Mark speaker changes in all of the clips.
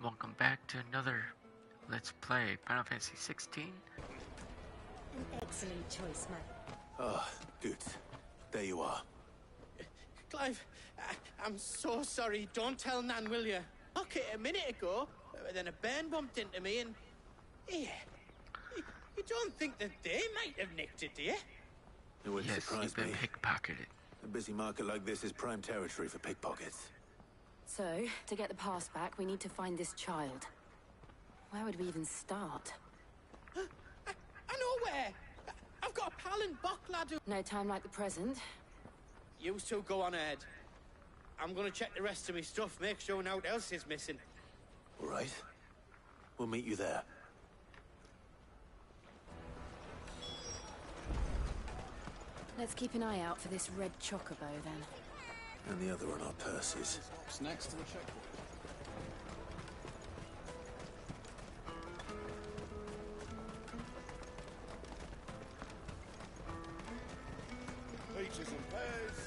Speaker 1: Welcome back to another Let's Play Final Fantasy XVI.
Speaker 2: An excellent choice, man.
Speaker 3: Oh, good. There you are.
Speaker 4: Clive, I'm so sorry. Don't tell Nan, will you? Okay, a minute ago, then a bairn bumped into me and... Yeah. You don't think that they might have nicked it, do you?
Speaker 3: It wouldn't
Speaker 1: Yes,
Speaker 3: surprise
Speaker 1: you've been
Speaker 3: me.
Speaker 1: pickpocketed.
Speaker 3: A busy market like this is prime territory for pickpockets.
Speaker 2: So, to get the pass back, we need to find this child. Where would we even start?
Speaker 4: I know where! I've got a pal in Bocklad who...
Speaker 2: No time like the present.
Speaker 4: You two go on ahead. I'm gonna check the rest of my stuff, make sure no else is missing.
Speaker 3: All right. We'll meet you there.
Speaker 2: Let's keep an eye out for this red chocobo, then.
Speaker 3: And the other on our purses.
Speaker 5: Stops next to the checkpoint.
Speaker 6: Peaches and pears.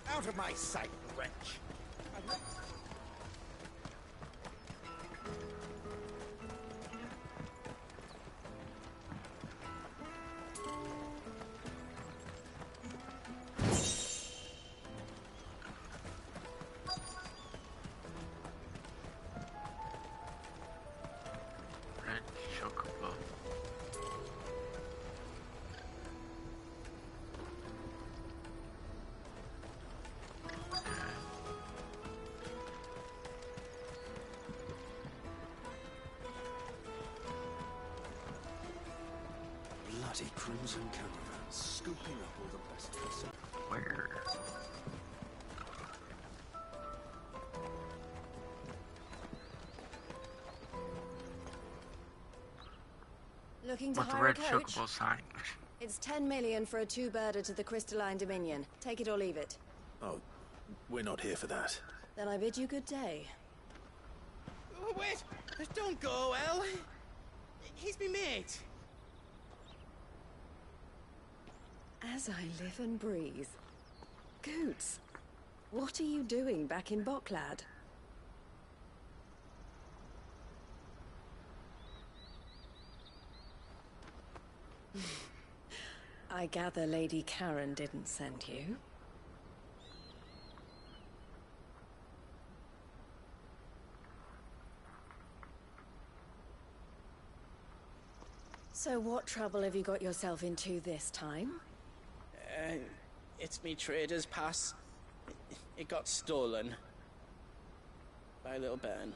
Speaker 6: Out of my sight, wretch.
Speaker 1: Red Chocobo.
Speaker 3: Bloody crimson caravan, scooping up all the best of us.
Speaker 1: Where?
Speaker 7: Looking to
Speaker 1: What's the
Speaker 7: hire a
Speaker 1: red
Speaker 7: coach?
Speaker 1: Chocobo sign?
Speaker 7: It's 10 million for a two-birder to the Crystalline Dominion. Take it or leave it.
Speaker 3: Oh, we're not here for that.
Speaker 7: Then I bid you good day.
Speaker 4: Oh, wait! Don't go, El! He's me mate.
Speaker 7: As I live and breathe. Goots, what are you doing back in Bocklad? I gather Lady Karen didn't send you. So what trouble have you got yourself into this time?
Speaker 4: It's me trader's pass. It got stolen. By a little bairn.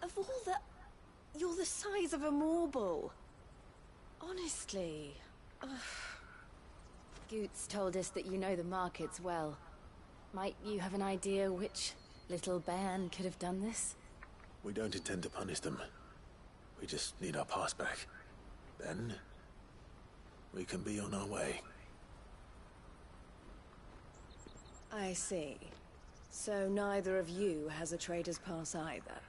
Speaker 7: Of all the... You're the size of a marble. Honestly. Ugh.
Speaker 2: Goots told us that you know the markets well. Might you have an idea which little bairn could have done this?
Speaker 3: We don't intend to punish them. We just need our pass back. Then, we can be on our way.
Speaker 7: I see. So neither of you has a trader's pass either.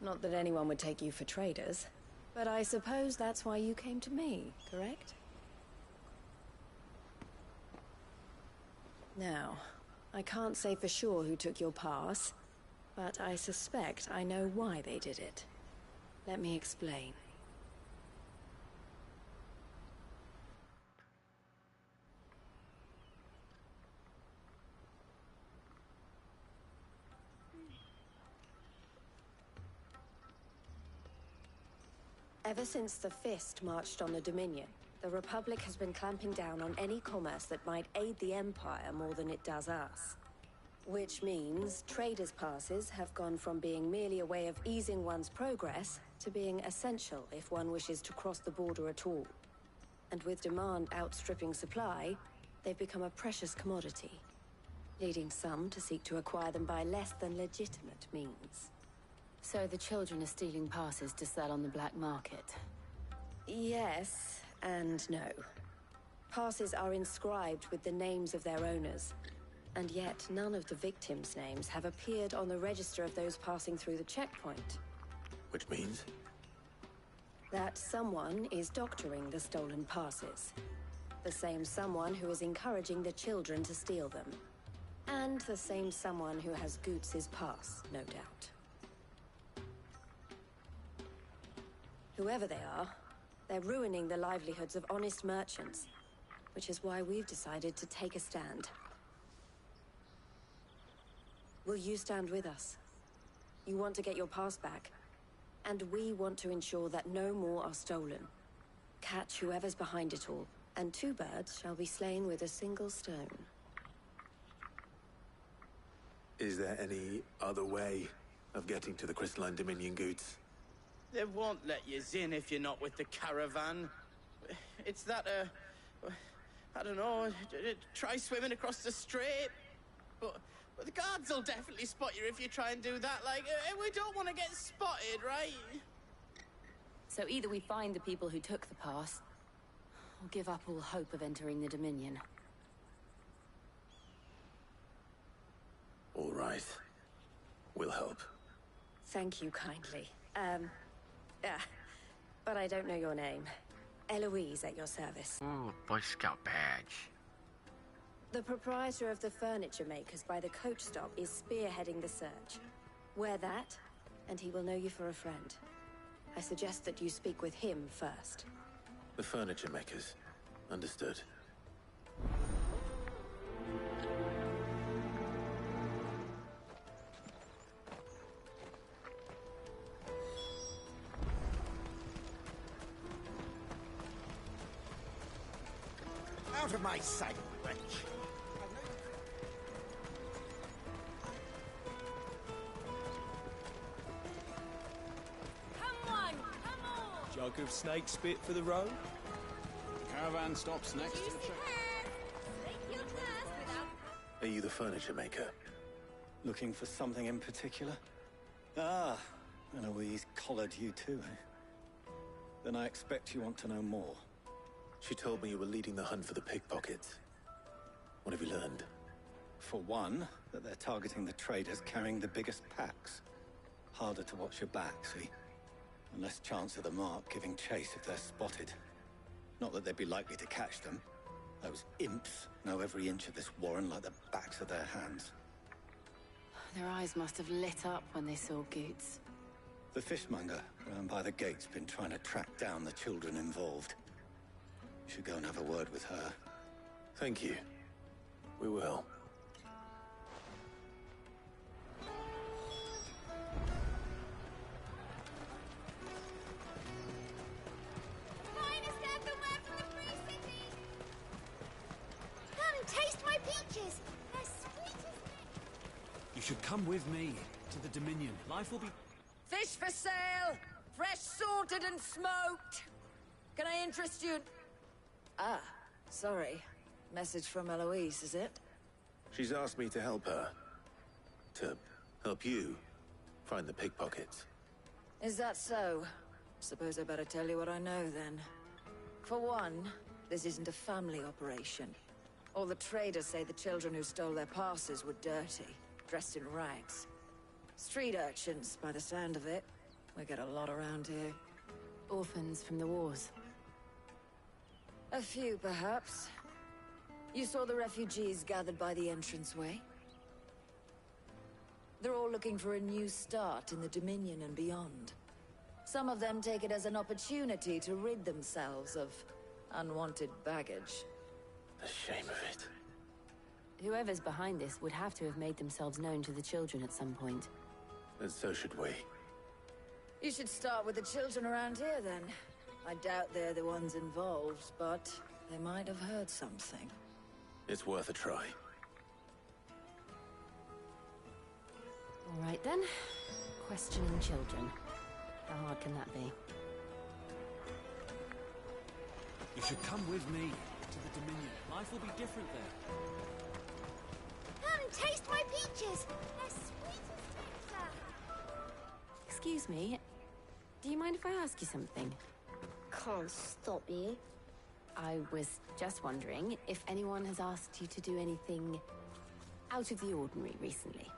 Speaker 7: Not that anyone would take you for traders, but I suppose that's why you came to me, correct? Now, I can't say for sure who took your pass, but I suspect I know why they did it. Let me explain. Ever since the Fist marched on the Dominion, the Republic has been clamping down on any commerce that might aid the Empire more than it does us. Which means traders' passes have gone from being merely a way of easing one's progress to being essential if one wishes to cross the border at all. And with demand outstripping supply, they've become a precious commodity, leading some to seek to acquire them by less than legitimate means.
Speaker 2: So the children are stealing passes to sell on the black market.
Speaker 7: Yes and no. Passes are inscribed with the names of their owners, and yet none of the victims' names have appeared on the register of those passing through the checkpoint.
Speaker 3: Which means?
Speaker 7: That someone is doctoring the stolen passes. The same someone who is encouraging the children to steal them. And the same someone who has Goots's pass, no doubt. Whoever they are, they're ruining the livelihoods of honest merchants, which is why we've decided to take a stand. Will you stand with us? You want to get your pass back, and we want to ensure that no more are stolen. Catch whoever's behind it all, and 2 birds shall be slain with a single stone.
Speaker 3: Is there any other way of getting to the Crystalline Dominion, Goots?
Speaker 4: They won't let you in if you're not with the caravan. It's that, I don't know, try swimming across the strait. But the guards will definitely spot you if you try and do that. Like, we don't want to get spotted, right?
Speaker 2: So either we find the people who took the pass, or give up all hope of entering the Dominion.
Speaker 3: All right. We'll help.
Speaker 7: Thank you kindly. But I don't know your name. Eloise at your service.
Speaker 1: Ooh, Boy Scout badge.
Speaker 7: The proprietor of the furniture makers by the coach stop is spearheading the search. Wear that, and he will know you for a friend. I suggest that you speak with him first.
Speaker 3: The furniture makers. Understood.
Speaker 6: Out of my sight, wretch!
Speaker 5: Jug of snake spit for the road? Caravan stops next to the train.
Speaker 3: Are you the furniture maker?
Speaker 8: Looking for something in particular? Ah, Eloise collared you too, eh? Then I expect you want to know more.
Speaker 3: She told me you were leading the hunt for the pickpockets. What have you learned?
Speaker 8: For one, that they're targeting the traders carrying the biggest packs. Harder to watch your back, see? And less chance of the mark giving chase if they're spotted. Not that they'd be likely to catch them. Those imps know every inch of this warren like the backs of their hands.
Speaker 2: Their eyes must have lit up when they saw Goots.
Speaker 8: The fishmonger round by the gate's been trying to track down the children involved. You should go and have a word with her.
Speaker 3: Thank you. We will.
Speaker 9: Finest earthenware from the Free City! Come, taste my peaches! They're sweet as
Speaker 5: You should come with me to the Dominion. Life will be...
Speaker 10: Fish for sale! Fresh salted and smoked! Can I interest you? Ah, sorry. Message from Eloise, is it?
Speaker 3: She's asked me to help her. To help you find the pickpockets.
Speaker 10: Is that so? Suppose I better tell you what I know, then. For one, this isn't a family operation. All the traders say the children who stole their passes were dirty, dressed in rags. Street urchins, by the sound of it. We get a lot around here.
Speaker 2: Orphans from the wars.
Speaker 10: A few, perhaps. You saw the refugees gathered by the entranceway? They're all looking for a new start in the Dominion and beyond. Some of them take it as an opportunity to rid themselves of unwanted baggage.
Speaker 3: The shame of it.
Speaker 2: Whoever's behind this would have to have made themselves known to the children at some point.
Speaker 3: And so should we.
Speaker 10: You should start with the children around here, then. I doubt they're the ones involved, but they might have heard something.
Speaker 3: It's worth a try.
Speaker 2: All right, then. Questioning children. How hard can that be?
Speaker 5: You should come with me to the Dominion. Life will be different there.
Speaker 9: Come, taste my peaches! They're sweet as nectar!
Speaker 2: Excuse me. Do you mind if I ask you something?
Speaker 9: Can't stop you.
Speaker 2: I was just wondering if anyone has asked you to do anything out of the ordinary recently.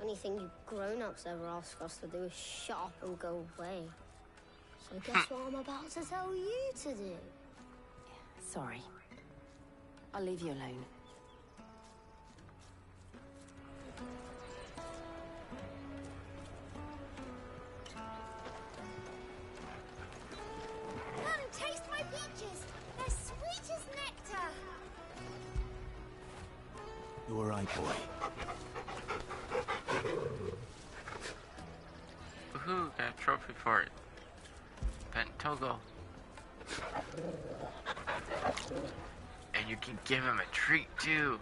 Speaker 9: Anything you grown-ups ever ask us to do is shut up and go away. So guess what I'm about to tell you to do?
Speaker 2: Sorry. I'll leave you alone.
Speaker 3: You all right, boy?
Speaker 1: Woohoo, got a trophy for it. Pet Togo. And you can give him a treat too.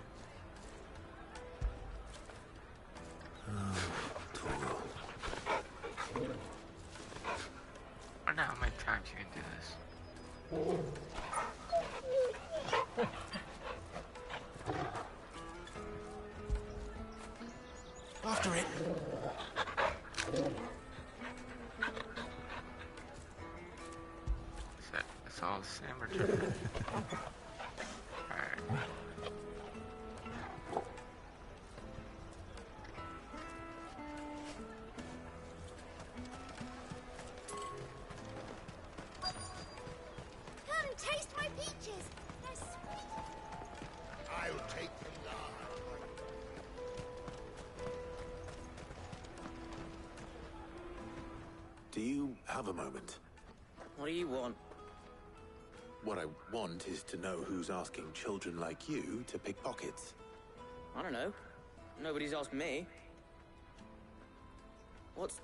Speaker 3: Togo.
Speaker 1: I wonder how many times you can do this.
Speaker 6: After it.
Speaker 1: That's all the same or different? Alright.
Speaker 9: Come, taste my peaches. They're sweet.
Speaker 6: I'll take them now.
Speaker 3: Do you have a moment?
Speaker 4: What do you want?
Speaker 3: What I want is to know who's asking children like you to pick pockets.
Speaker 4: I don't know. Nobody's asked me. What's...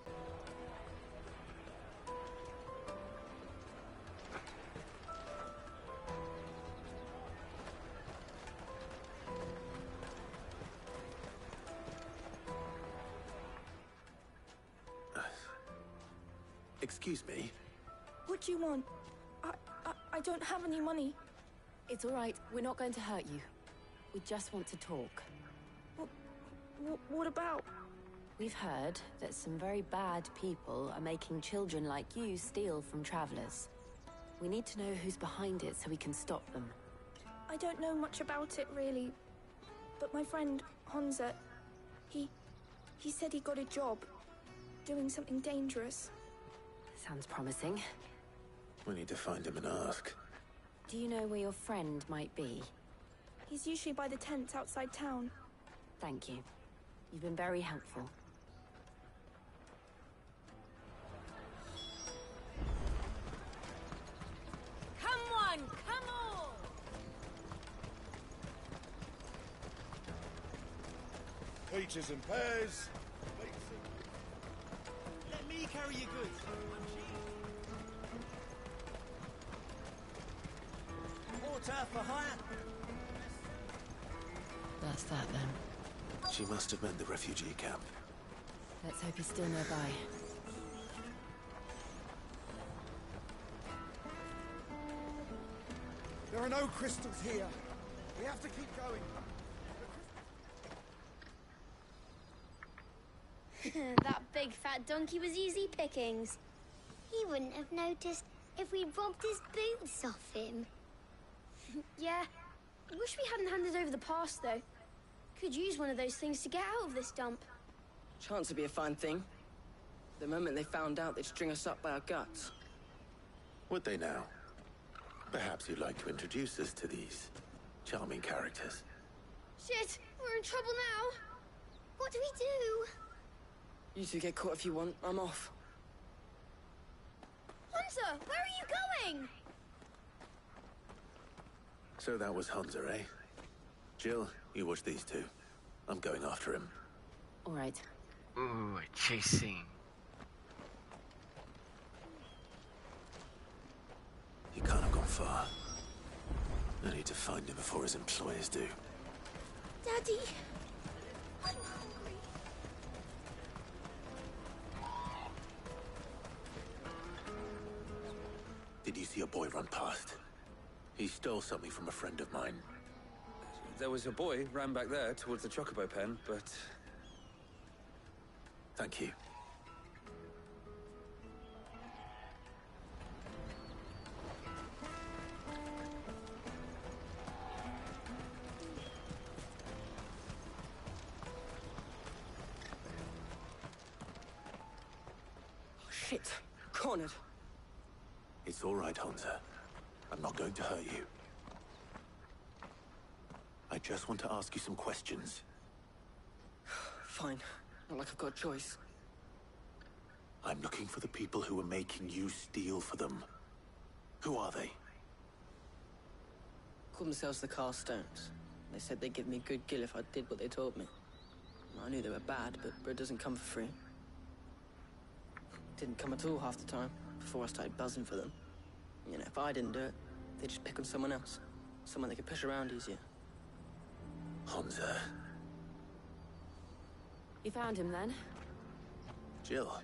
Speaker 3: Excuse me?
Speaker 11: What do you want? I don't have any money.
Speaker 2: It's all right. We're not going to hurt you. We just want to talk.
Speaker 11: What about?
Speaker 2: We've heard that some very bad people are making children like you steal from travelers. We need to know who's behind it so we can stop them.
Speaker 11: I don't know much about it, really. But my friend, Hansa, he said he got a job doing something dangerous.
Speaker 2: Sounds promising.
Speaker 3: We need to find him and ask.
Speaker 2: Do you know where your friend might be?
Speaker 11: He's usually by the tents outside town.
Speaker 2: Thank you. You've been very helpful.
Speaker 9: Come on, come on!
Speaker 6: Peaches and pears.
Speaker 5: Let me carry your goods. I'm cheap. Water for hire.
Speaker 2: That's that then.
Speaker 3: She must have meant the refugee camp.
Speaker 2: Let's hope he's still nearby.
Speaker 6: There are no crystals here. We have to keep going.
Speaker 9: That big fat donkey was easy pickings. He wouldn't have noticed if we robbed his boots off him.
Speaker 12: Yeah. Wish we hadn't handed over the pass, though. Could use one of those things to get out of this dump.
Speaker 13: Chance would be a fine thing. The moment they found out, they'd string us up by our guts.
Speaker 3: Would they now? Perhaps you'd like to introduce us to these charming characters.
Speaker 12: Shit, we're in trouble now.
Speaker 9: What do we do?
Speaker 13: You two get caught if you want. I'm off.
Speaker 12: Hunter, where are you going?
Speaker 3: So that was Hunter, eh? Jill, you watch these two. I'm going after him.
Speaker 2: All right.
Speaker 1: Ooh, a chase scene.
Speaker 3: He can't have gone far. I need to find him before his employers do.
Speaker 12: Daddy, I'm hungry.
Speaker 3: Did you see a boy run past? He stole something from a friend of mine.
Speaker 14: There was a boy ran back there towards the Chocobo pen, but...
Speaker 3: Thank you.
Speaker 13: Oh, shit. Cornered.
Speaker 3: It's all right, Hunter. I'm not going to hurt you. I just want to ask you some questions.
Speaker 13: Fine. Not like I've got a choice.
Speaker 3: I'm looking for the people who are making you steal for them. Who are they?
Speaker 13: Call themselves the Carstones. They said they'd give me good gill if I did what they told me. I knew they were bad, but bread doesn't come for free. Didn't come at all half the time, before I started buzzing for them. You know, if I didn't do it, they'd just pick on someone else. Someone they could push around easier.
Speaker 3: Honza.
Speaker 2: You found him then?
Speaker 3: Jill.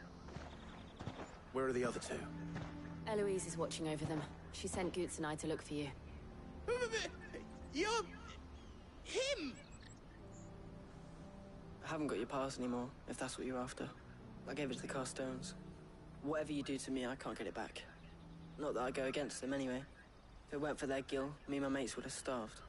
Speaker 3: Where are the other two?
Speaker 2: Eloise is watching over them. She sent Goots and I to look for you.
Speaker 4: You're... him!
Speaker 13: I haven't got your pass anymore, if that's what you're after. I gave it to the Carstones. Whatever you do to me, I can't get it back. Not that I go against them anyway. If it weren't for their gill, me and my mates would have starved.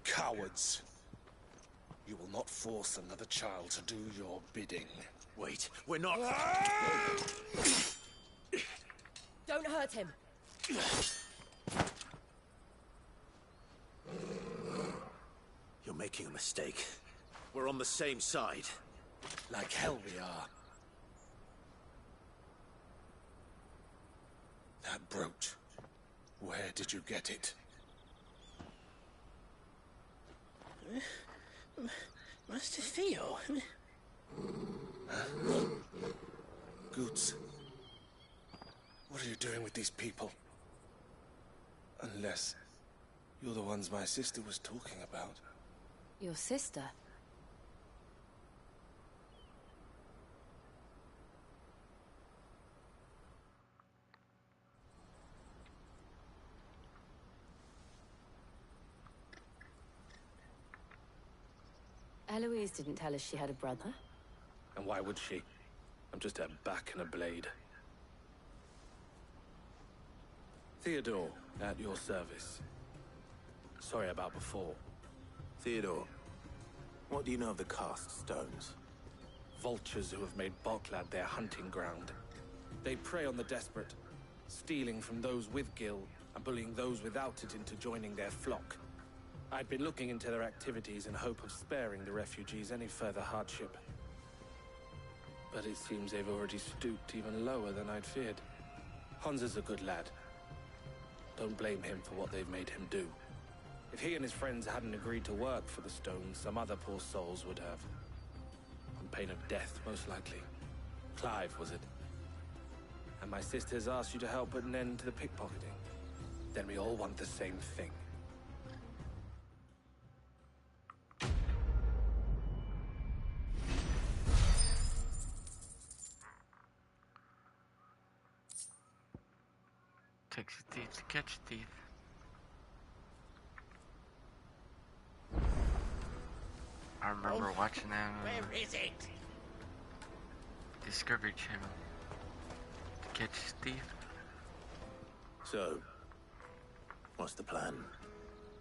Speaker 6: Cowards. You will not force another child to do your bidding.
Speaker 3: Wait, we're not...
Speaker 10: Don't hurt him.
Speaker 3: You're making a mistake. We're on the same side.
Speaker 6: Like hell we are. That brooch. Where did you get it?
Speaker 4: Master Theo?
Speaker 6: Goots. What are you doing with these people? Unless you're the ones my sister was talking about.
Speaker 2: Your sister? Eloise didn't tell us she had a brother.
Speaker 6: And why would she? I'm just a back and a blade. Theodore, at your service. Sorry about before.
Speaker 3: Theodore, what do you know of the cast stones?
Speaker 6: Vultures who have made Boklad their hunting ground. They prey on the desperate, stealing from those with gill and bullying those without it into joining their flock. I'd been looking into their activities in hope of sparing the refugees any further hardship. But it seems they've already stooped even lower than I'd feared. Hans is a good lad. Don't blame him for what they've made him do. If he and his friends hadn't agreed to work for the stones, some other poor souls would have. On pain of death, most likely. Clive, was it? And my sisters asked you to help put an end to the pickpocketing. Then we all want the same thing.
Speaker 1: Takes a thief to catch a thief. I remember watching that
Speaker 4: Where is it?
Speaker 1: Discovery Channel. To catch a thief.
Speaker 3: So, what's the plan?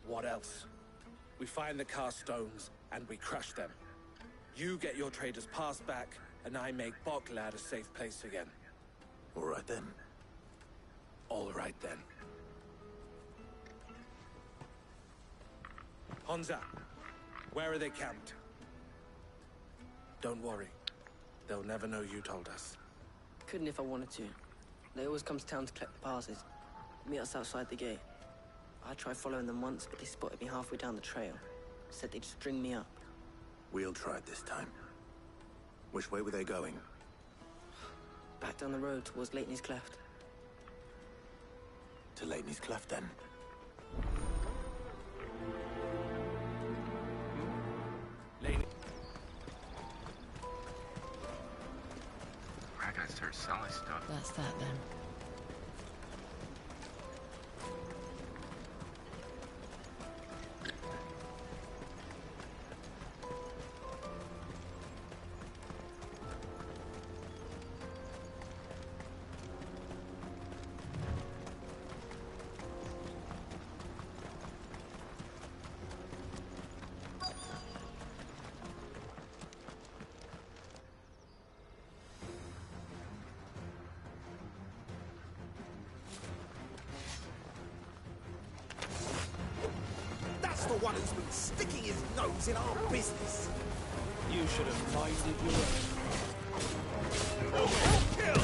Speaker 6: What else? We find the Carstones and we crush them. You get your traders pass back, and I make Boklad a safe place again.
Speaker 3: All right then.
Speaker 6: All right then. Honza, where are they camped? Don't worry. They'll never know you told us.
Speaker 13: Couldn't if I wanted to. They always come to town to collect the passes. Meet us outside the gate. I tried following them once, but they spotted me halfway down the trail. Said they'd string me up.
Speaker 3: We'll try it this time. Which way were they going?
Speaker 13: Back down the road towards Leighton's Cleft.
Speaker 3: To Leighton's Cleft, then.
Speaker 6: Leighton.
Speaker 1: I gotta start selling stuff.
Speaker 2: That's that then.
Speaker 15: one who's been sticking his nose in our business.
Speaker 5: You should have minded your own.
Speaker 15: Kill!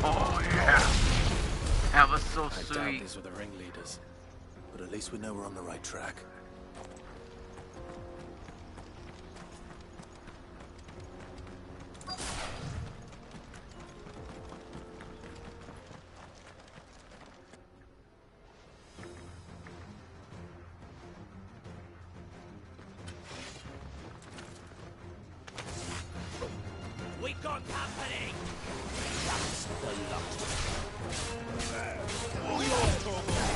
Speaker 1: Oh yeah, that was so
Speaker 3: I doubt
Speaker 1: sweet.
Speaker 3: these were the ringleaders, but at least we know we're on the right track.
Speaker 15: We got company! That's the lot. All yours, Torgal.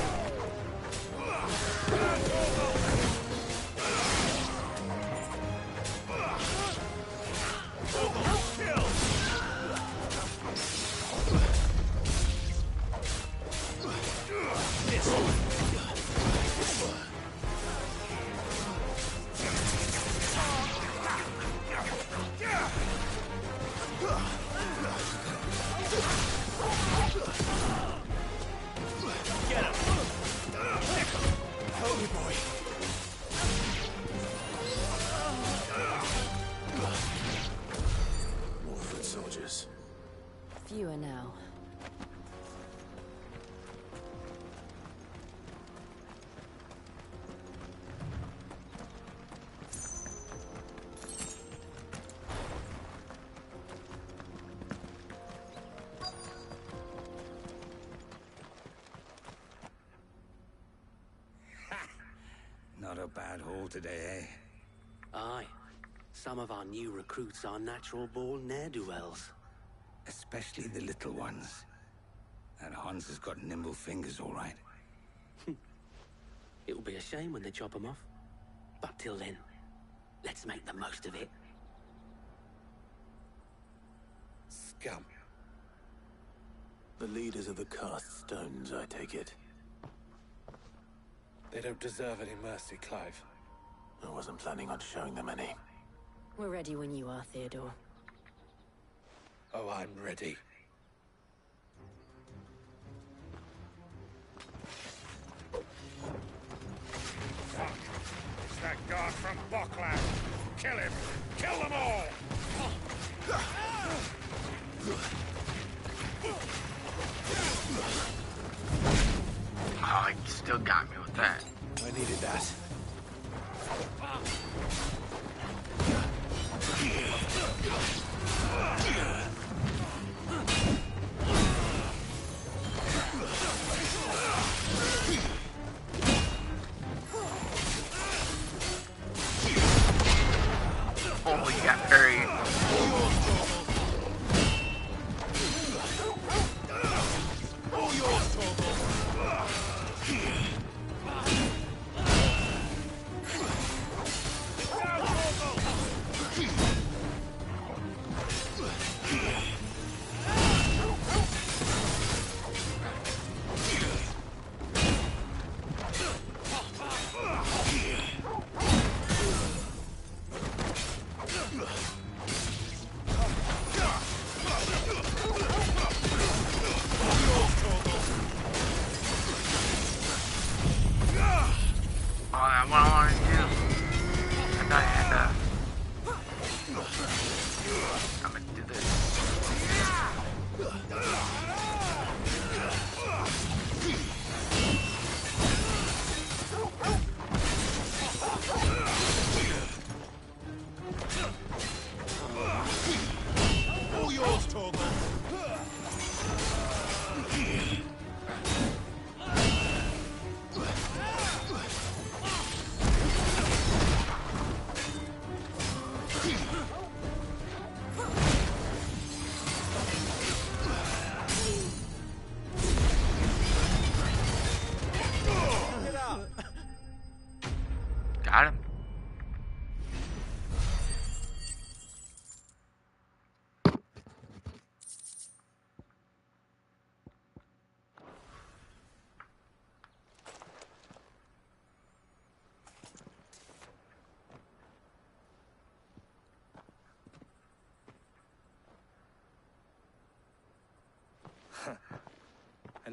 Speaker 15: Kill! This Get him! Holy boy!
Speaker 3: More foot soldiers.
Speaker 2: Fewer now.
Speaker 16: Not a bad haul today, eh?
Speaker 17: Aye. Some of our new recruits are natural-born ne'er-do-wells.
Speaker 16: Especially the little ones. And Hans has got nimble fingers, all right.
Speaker 17: It'll be a shame when they chop them off. But till then, let's make the most of it.
Speaker 16: Scum.
Speaker 3: The leaders of the cast stones, I take it.
Speaker 6: They don't deserve any mercy, Clive.
Speaker 3: I wasn't planning on showing them any.
Speaker 2: We're ready when you are, Theodore.
Speaker 6: Oh, I'm ready.
Speaker 18: It's that guard from Bokland. Kill him! Kill them all!
Speaker 1: Oh, he still got me with that.
Speaker 3: I needed that.
Speaker 1: Oh, he got buried.
Speaker 15: All yours, Torgal.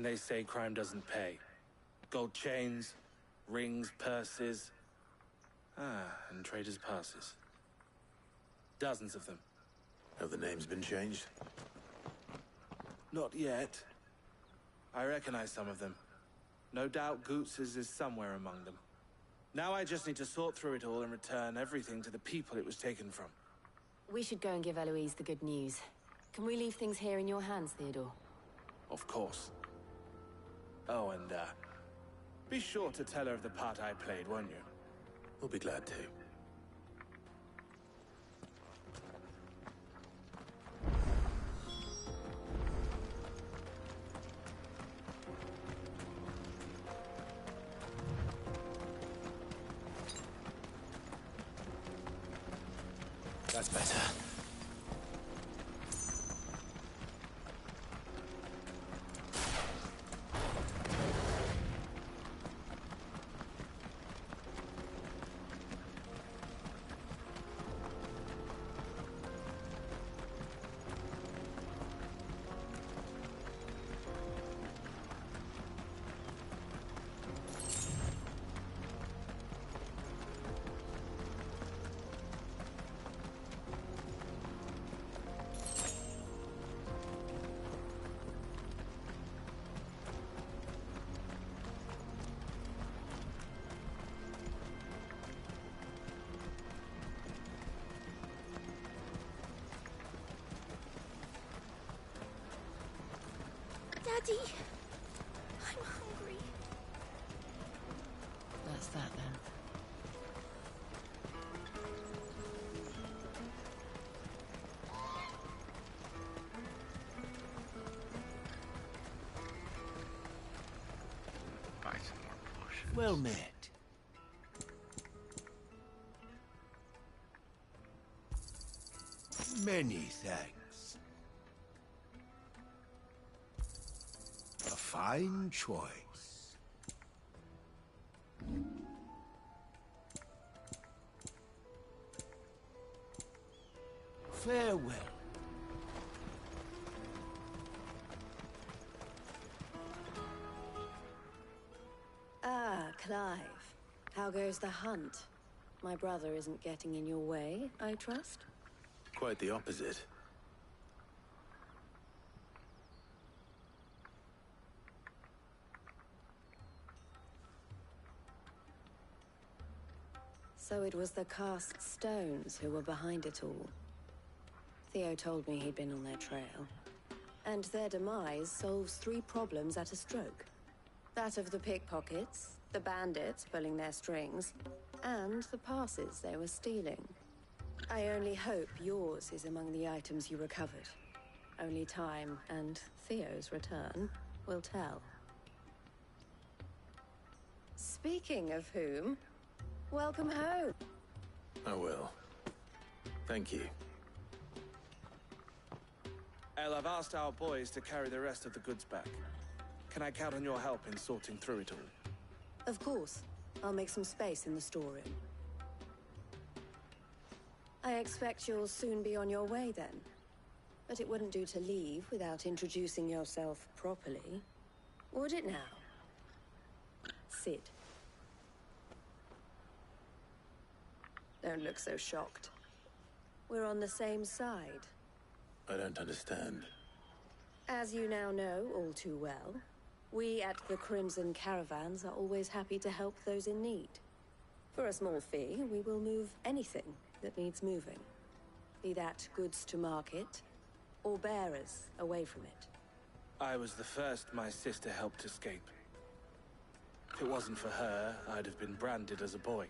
Speaker 6: And they say crime doesn't pay. Gold chains, rings, purses. And traders' passes. Dozens of them.
Speaker 3: Have the names been changed?
Speaker 6: Not yet. I recognize some of them. No doubt Goots's is somewhere among them. Now I just need to sort through it all and return everything to the people it was taken from.
Speaker 2: We should go and give Eloise the good news. Can we leave things here in your hands, Theodore?
Speaker 6: Of course. Oh, and, be sure to tell her of the part I played, won't you?
Speaker 3: We'll be glad to. That's better.
Speaker 11: Daddy! I'm hungry.
Speaker 2: That's that then.
Speaker 1: Buy some more potions.
Speaker 15: Well met. Many thanks. A fine choice. Farewell.
Speaker 7: Ah, Clive. How goes the hunt? My brother isn't getting in your way, I trust?
Speaker 3: Quite the opposite.
Speaker 7: So it was the cast stones who were behind it all. Theo told me he'd been on their trail. And their demise solves 3 problems at a stroke. That of the pickpockets, the bandits pulling their strings, and the passes they were stealing. I only hope yours is among the items you recovered. Only time and Theo's return will tell. Speaking of whom, welcome home.
Speaker 3: I will. Thank you.
Speaker 6: El, I've asked our boys to carry the rest of the goods back. Can I count on your help in sorting through it all?
Speaker 7: Of course. I'll make some space in the storeroom. I expect you'll soon be on your way then. But it wouldn't do to leave without introducing yourself properly. Would it now? Sid. Don't look so shocked. We're on the same side.
Speaker 3: I don't understand.
Speaker 7: As you now know all too well, we at the Crimson Caravans are always happy to help those in need. For a small fee, we will move anything that needs moving. Be that goods to market, or bearers away from it.
Speaker 6: I was the first my sister helped escape. If it wasn't for her, I'd have been branded as a boy.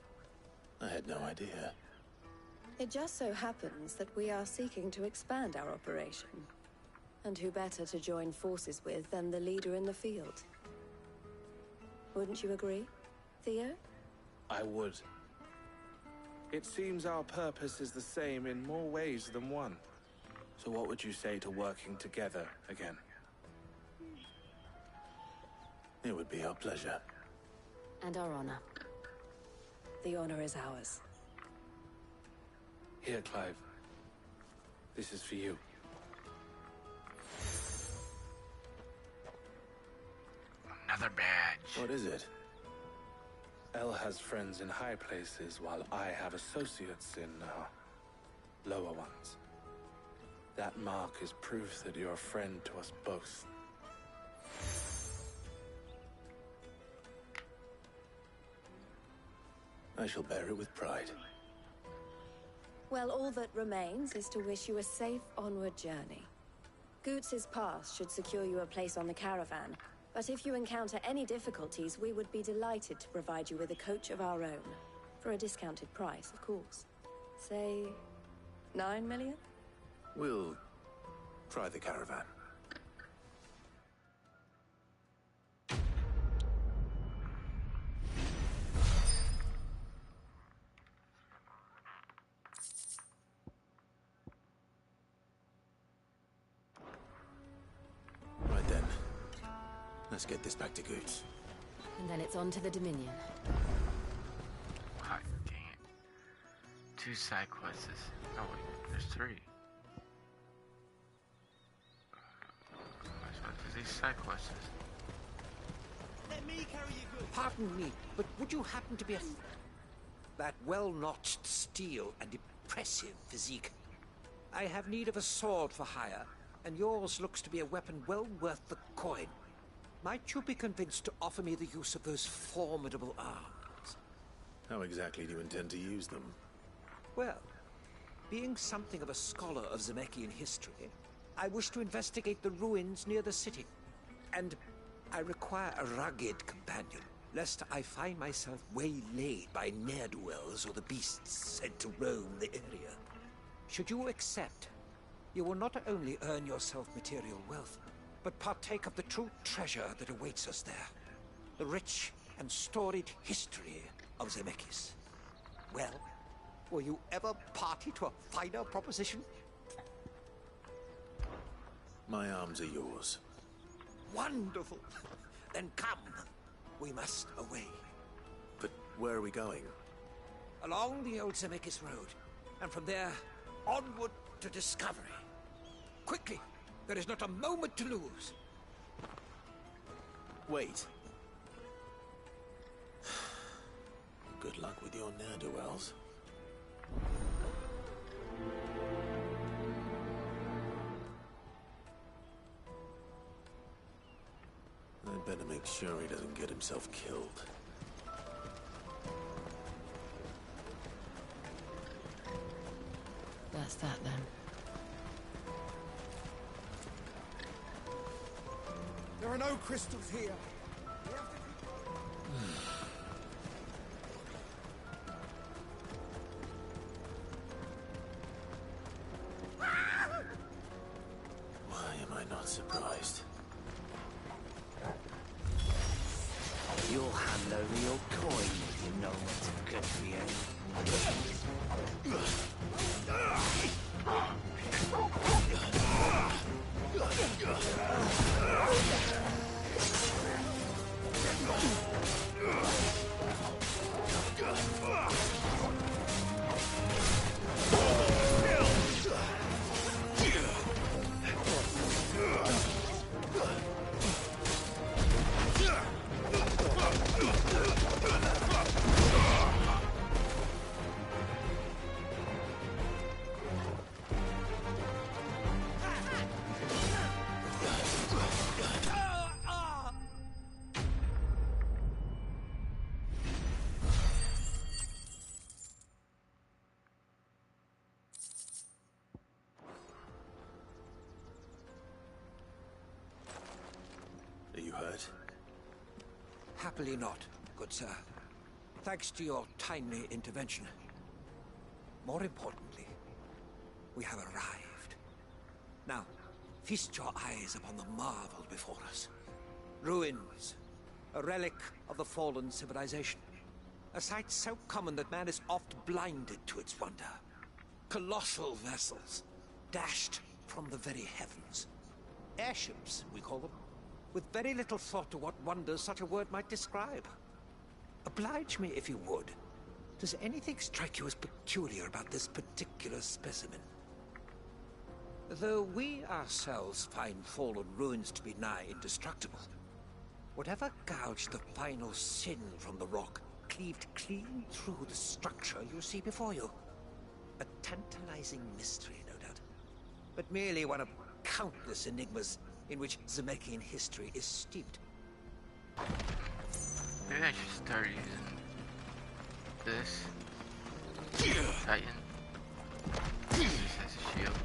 Speaker 3: I had no idea.
Speaker 7: It just so happens that we are seeking to expand our operation. And who better to join forces with than the leader in the field? Wouldn't you agree, Theo?
Speaker 6: I would. It seems our purpose is the same in more ways than one. So what would you say to working together again?
Speaker 3: It would be our pleasure.
Speaker 2: And our honor.
Speaker 7: The honor is ours.
Speaker 6: Here, Clive. This is for you.
Speaker 3: What is it?
Speaker 6: El has friends in high places, while I have associates in, lower ones. That mark is proof that you're a friend to us both.
Speaker 3: I shall bear it with pride.
Speaker 7: Well, all that remains is to wish you a safe onward journey. Goots's pass should secure you a place on the caravan, but if you encounter any difficulties, we would be delighted to provide you with a coach of our own. For a discounted price, of course. Say, 9 million?
Speaker 3: We'll try the caravan. Right then. Let's get this back to Goots.
Speaker 2: And then it's on to the Dominion.
Speaker 1: God dang it. 2 side quests. Oh wait, there's 3. Might as well do these side quests.
Speaker 4: Let me carry you good.
Speaker 19: Pardon me, but would you happen to be that well-notched steel and impressive physique? I have need of a sword for hire, and yours looks to be a weapon well worth the coin. Might you be convinced to offer me the use of those formidable arms?
Speaker 3: How exactly do you intend to use them?
Speaker 19: Well, being something of a scholar of Zemeckis history, I wish to investigate the ruins near the city. And I require a rugged companion, lest I find myself waylaid by ne'er-do-wells or the beasts sent to roam the area. Should you accept, you will not only earn yourself material wealth, but partake of the true treasure that awaits us there. The rich and storied history of Zemeckis. Well, were you ever party to a finer proposition?
Speaker 3: My arms are yours.
Speaker 19: Wonderful! Then come. We must away.
Speaker 3: But where are we going?
Speaker 19: Along the old Zemeckis Road, and from there, onward to discovery. Quickly! There is not a moment to lose.
Speaker 3: Wait. Good luck with your ne'er-do-wells. I'd better make sure he doesn't get himself killed.
Speaker 2: That's that then.
Speaker 15: There are no crystals here.
Speaker 3: Why am I not surprised?
Speaker 16: You'll hand over your coin if you know what's good for
Speaker 3: Are you hurt?
Speaker 19: Happily not, good sir. Thanks to your timely intervention. More importantly, we have arrived. Now, feast your eyes upon the marvel before us. Ruins, a relic of the fallen civilization. A sight so common that man is oft blinded to its wonder. Colossal vessels, dashed from the very heavens. Airships, we call them, with very little thought to what wonders such a word might describe. Oblige me if you would. Does anything strike you as peculiar about this particular specimen? Though we ourselves find fallen ruins to be nigh indestructible, Whatever gouged the final sin from the rock cleaved clean through the structure you see before you. A tantalizing mystery, no doubt. But merely one of countless enigmas in which Zemeckis history is steeped.
Speaker 1: Maybe I should start using this Titan. This as a shield.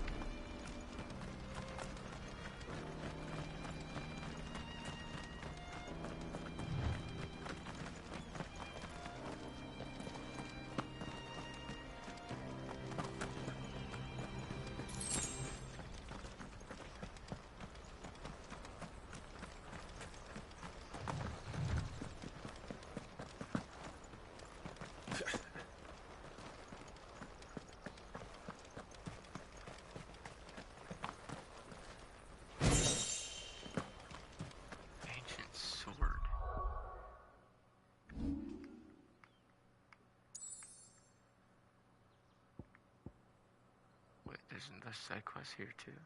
Speaker 1: Isn't there side quest here too?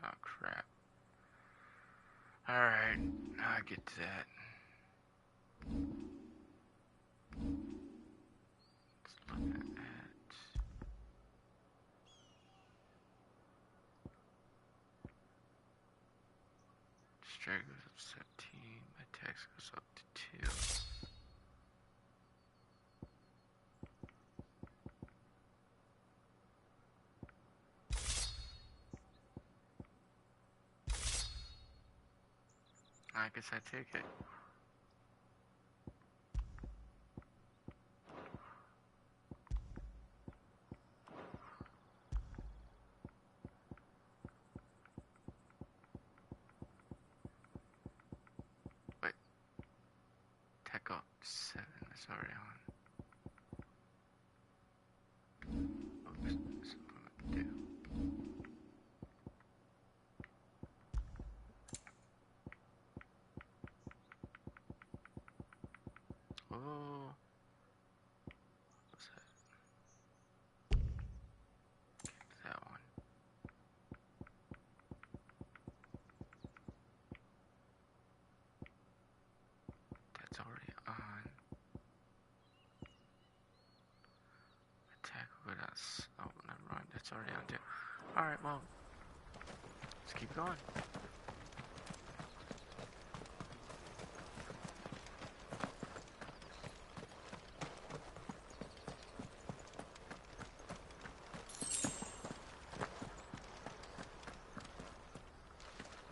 Speaker 1: Oh crap. Alright, now I get to that. Let's look at that. Strength goes up to 17, my tax goes up to 2. I guess I take it. Wait. Tech up 7, that's already on. Oops, that's what I'm gonna do. Oh, what's that? That one. That's already on. Attack with us. Oh, never mind. That's already on too. Alright, well, let's keep going.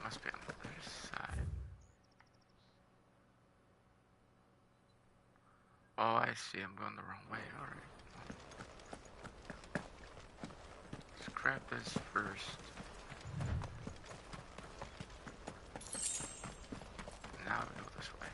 Speaker 1: Must be on the other side. Oh, I see. I'm going the wrong way. Alright. Let's grab this first. Now we go this way.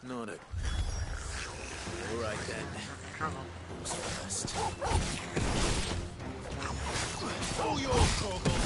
Speaker 3: Nordic. All right then.
Speaker 1: Trouble.
Speaker 3: Who's first? Oh, your Torgal!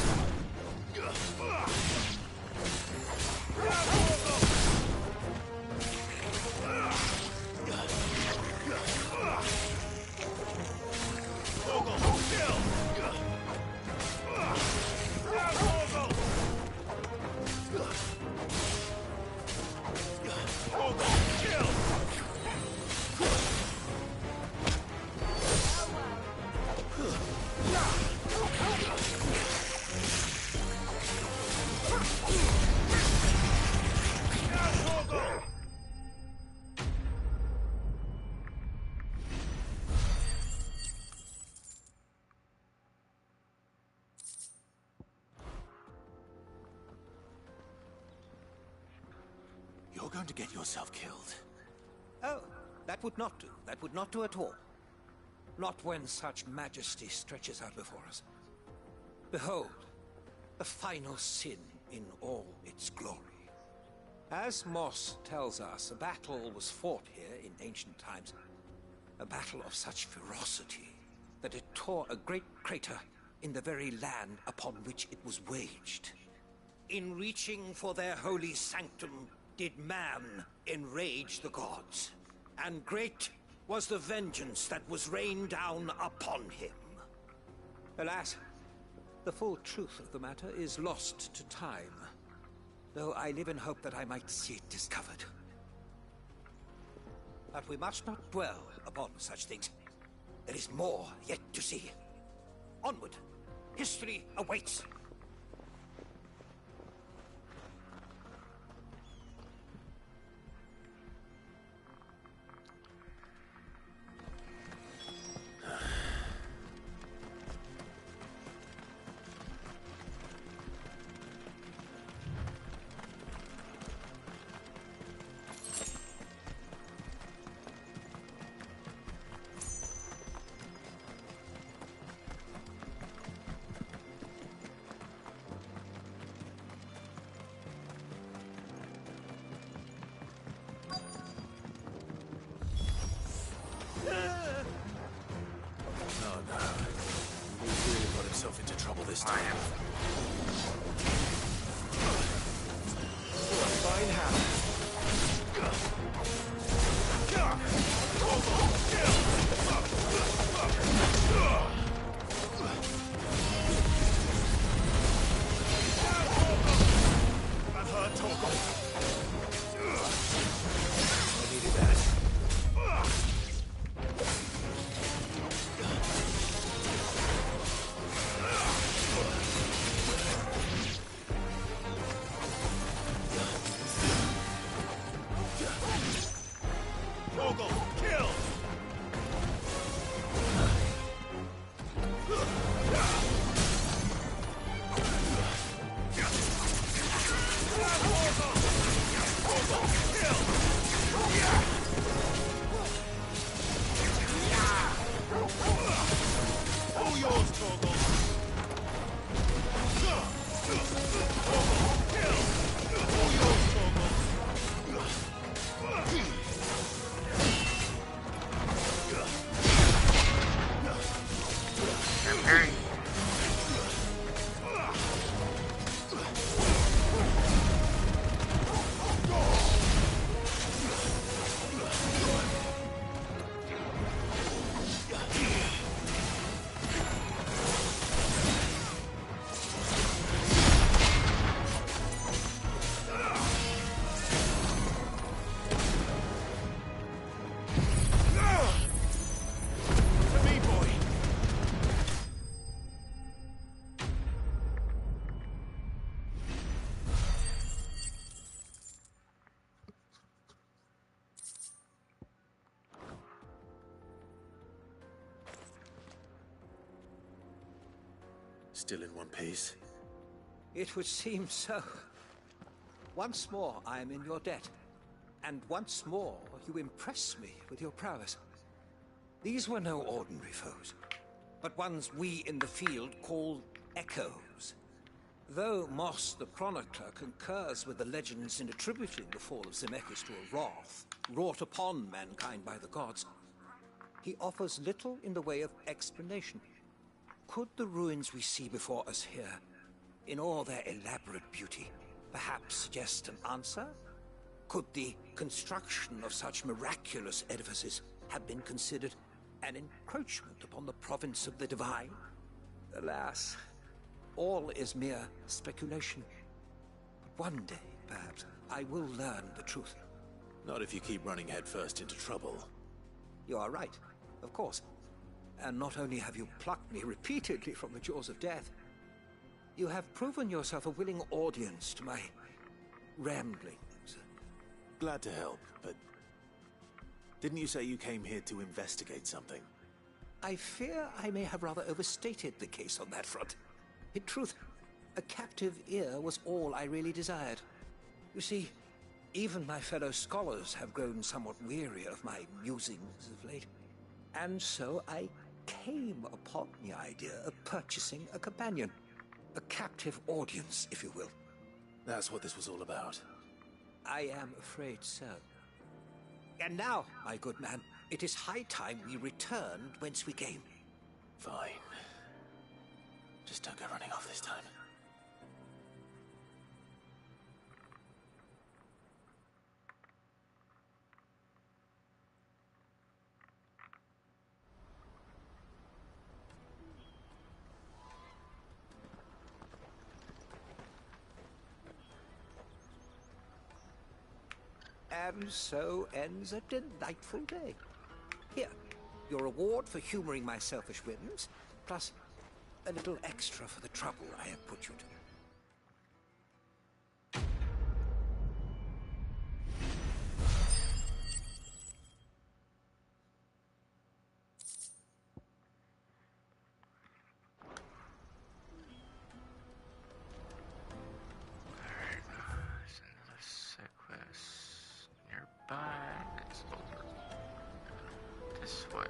Speaker 3: You're going to get yourself killed.
Speaker 19: Oh, that would not do. That would not do at all. Not when such majesty stretches out before us. Behold, the final sin in all its glory. As Moss tells us, a battle was fought here in ancient times. A battle of such ferocity that it tore a great crater in the very land upon which it was waged. In reaching for their holy sanctum, did man enrage the gods, and great was the vengeance that was rained down upon him. Alas, the full truth of the matter is lost to time, though I live in hope that I might see it discovered. But we must not dwell upon such things. There is more yet to see. Onward! History awaits!
Speaker 3: Into trouble this time.
Speaker 19: Fine hand.
Speaker 3: I've heard talk of.
Speaker 19: I needed that.
Speaker 3: Still in one piece?
Speaker 19: It would seem so. Once more I am in your debt. And once more you impress me with your prowess. These were no ordinary foes, but ones we in the field call echoes. Though Moss the Chronicler concurs with the legends in attributing the fall of Zemeckis to a wrath wrought upon mankind by the gods, he offers little in the way of explanation. Could the ruins we see before us here, in all their elaborate beauty, perhaps suggest an answer? Could the construction of such miraculous edifices have been considered an encroachment upon the province of the divine? Alas, all is mere speculation. But one day, perhaps, I will learn the truth.
Speaker 3: Not if you keep running headfirst into trouble.
Speaker 19: You are right, of course. And not only have you plucked me repeatedly from the jaws of death, you have proven yourself a willing audience to my ramblings.
Speaker 3: Glad to help, but didn't you say you came here to investigate something?
Speaker 19: I fear I may have rather overstated the case on that front. In truth, a captive ear was all I really desired. You see, even my fellow scholars have grown somewhat weary of my musings of late. And so I came upon the idea of purchasing a companion. A captive audience, if you will.
Speaker 3: That's what this was all about.
Speaker 19: I am afraid so. And now, my good man, it is high time we returned whence we came.
Speaker 3: Fine. Just don't go running off this time.
Speaker 19: And so ends a delightful day. Here, your reward for humoring my selfish whims, plus a little extra for the trouble I have put you to.
Speaker 1: It's over. This way.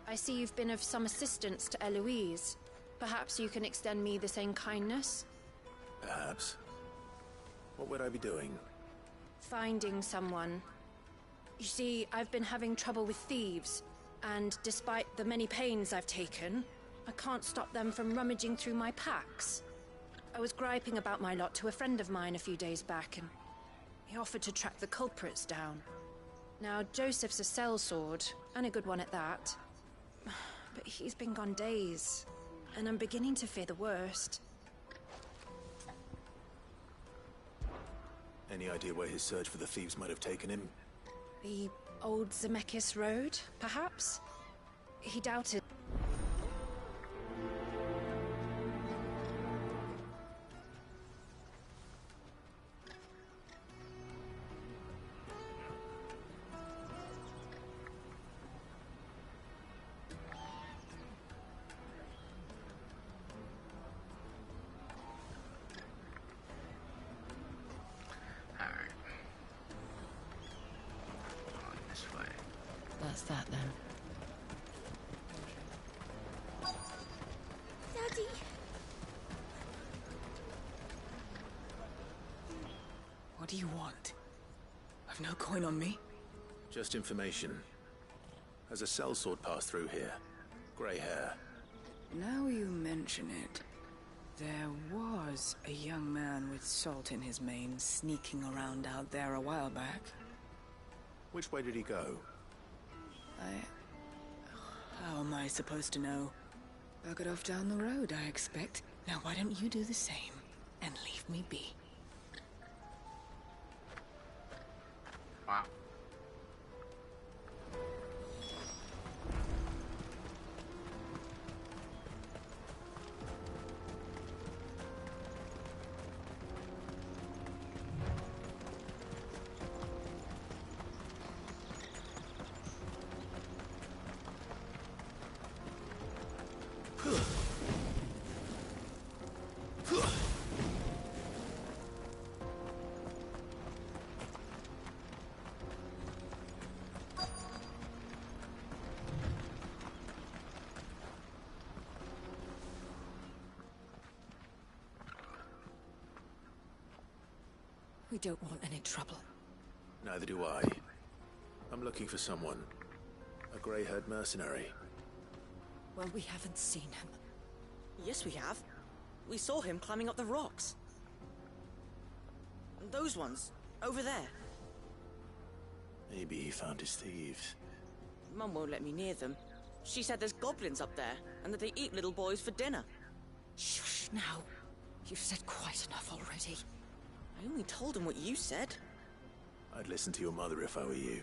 Speaker 20: I see you've been of some assistance to Eloise. Perhaps you can extend me the same kindness?
Speaker 3: Perhaps. What would I be doing?
Speaker 20: Finding someone. You see, I've been having trouble with thieves, and despite the many pains I've taken, I can't stop them from rummaging through my packs. I was griping about my lot to a friend of mine a few days back, and he offered to track the culprits down. Now, Joseph's a sellsword, and a good one at that. But he's been gone days, and I'm beginning to fear the worst.
Speaker 3: Any idea where his search for the thieves might have taken him?
Speaker 20: The old Zemeckis Road, perhaps? He doubted.
Speaker 2: That's that then.
Speaker 12: Daddy!
Speaker 21: What do you want? I've no coin on me.
Speaker 3: Just information. Has a sellsword passed through here? Grey hair.
Speaker 21: Now you mention it, there was a young man with salt in his mane sneaking around out there a while back.
Speaker 3: Which way did he go?
Speaker 21: How am I supposed to know? Buggered off down the road, I expect. Now why don't you do the same and leave me be?
Speaker 1: Wow.
Speaker 2: We don't want any trouble.
Speaker 3: Neither do I. I'm looking for someone. A grey-haired mercenary.
Speaker 2: Well, we haven't seen him.
Speaker 13: Yes, we have. We saw him climbing up the rocks. And those ones, over there.
Speaker 3: Maybe he found his thieves.
Speaker 13: Mum won't let me near them. She said there's goblins up there, and that they eat little boys for dinner.
Speaker 2: Shush now. You've said quite enough already.
Speaker 13: I only told him what you said.
Speaker 3: I'd listen to your mother if I were you.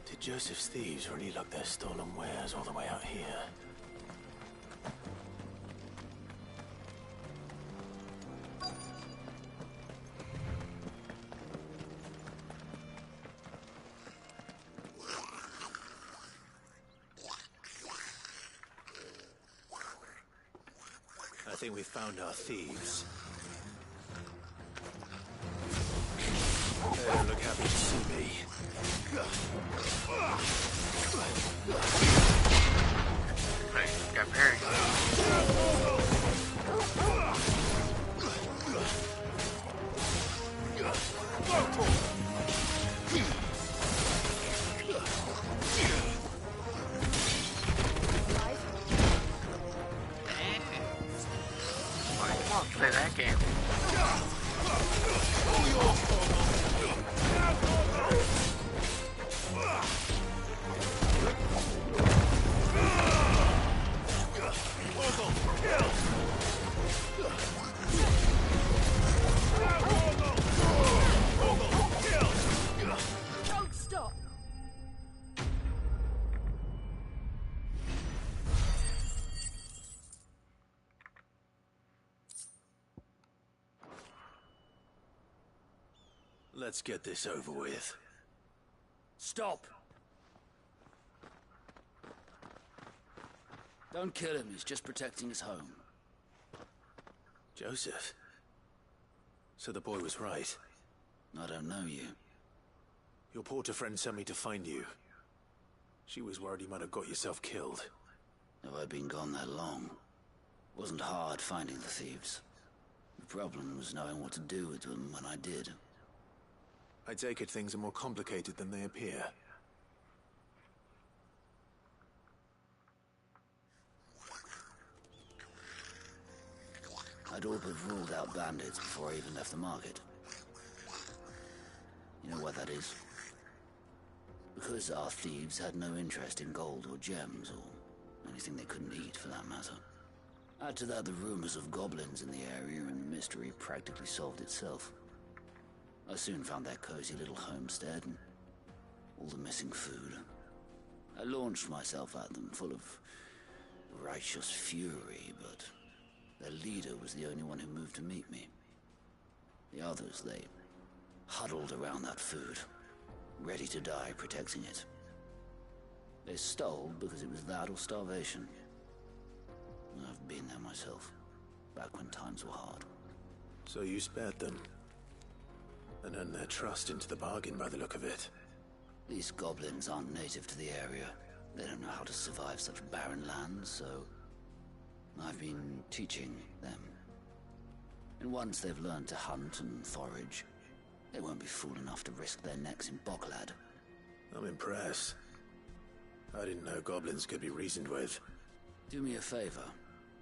Speaker 3: Did Joseph's thieves really lug their stolen wares all the way out here? think we found our thieves. They don't look happy to see me.
Speaker 1: Right, got parried. Come on, play that game.
Speaker 10: Don't stop!
Speaker 3: Let's get this over with.
Speaker 8: Stop! Don't kill him, he's just protecting his home.
Speaker 3: Joseph? So the boy was right.
Speaker 8: I don't know you.
Speaker 3: Your porter friend sent me to find you. She was worried you might have got yourself killed.
Speaker 8: Have I been gone that long? Wasn't hard finding the thieves. The problem was knowing what to do with them when I did.
Speaker 3: I take it things are more complicated than they appear.
Speaker 8: I'd all but ruled out bandits before I even left the market. You know why that is? Because our thieves had no interest in gold or gems, or anything they couldn't eat for that matter. Add to that the rumors of goblins in the area, and the mystery practically solved itself. I soon found their cozy little homestead, and all the missing food. I launched myself at them, full of righteous fury, but their leader was the only one who moved to meet me. The others, they huddled around that food, ready to die protecting it. They stole because it was that or starvation. I've been there myself, back when times were hard.
Speaker 3: So you spared them, and earned their trust into the bargain by the look of it.
Speaker 8: These goblins aren't native to the area. They don't know how to survive such barren lands, so I've been teaching them. And once they've learned to hunt and forage, they won't be fool enough to risk their necks in Bocklad.
Speaker 3: I'm impressed. I didn't know goblins could be reasoned with.
Speaker 8: Do me a favor.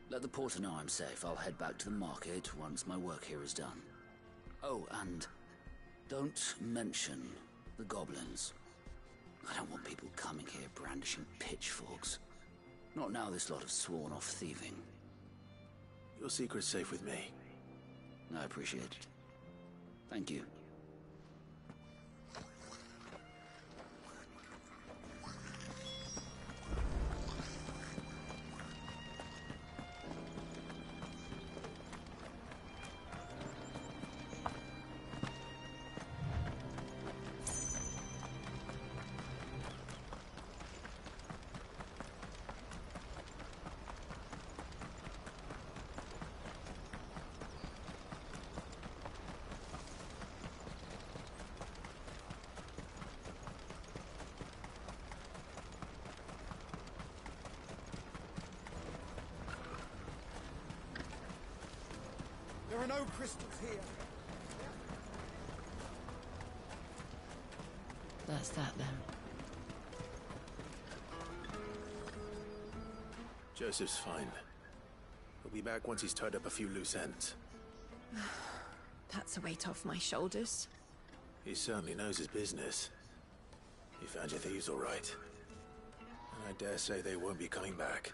Speaker 8: Let the porter know I'm safe. I'll head back to the market once my work here is done. Oh, and don't mention the goblins. I don't want people coming here brandishing pitchforks. Not now this lot have sworn off thieving.
Speaker 3: Your secret's safe with me.
Speaker 8: I appreciate it. Thank you.
Speaker 15: There are no crystals here.
Speaker 2: That's that then.
Speaker 3: Joseph's fine. He'll be back once he's tied up a few loose ends.
Speaker 20: That's a weight off my shoulders.
Speaker 3: He certainly knows his business. You found your thieves all right. And I dare say they won't be coming back.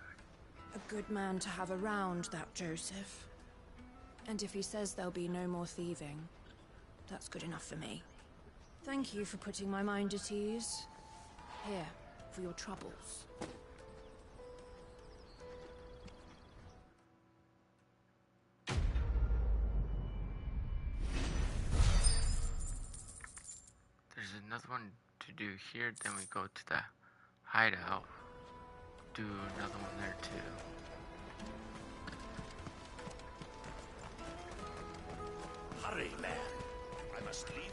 Speaker 20: A good man to have around, that Joseph. And if he says there'll be no more thieving, that's good enough for me. Thank you for putting my mind at ease. Here, for your troubles.
Speaker 1: There's another one to do here, then we go to the hideout. Do another one there too.
Speaker 18: Hurry, man. I must leave.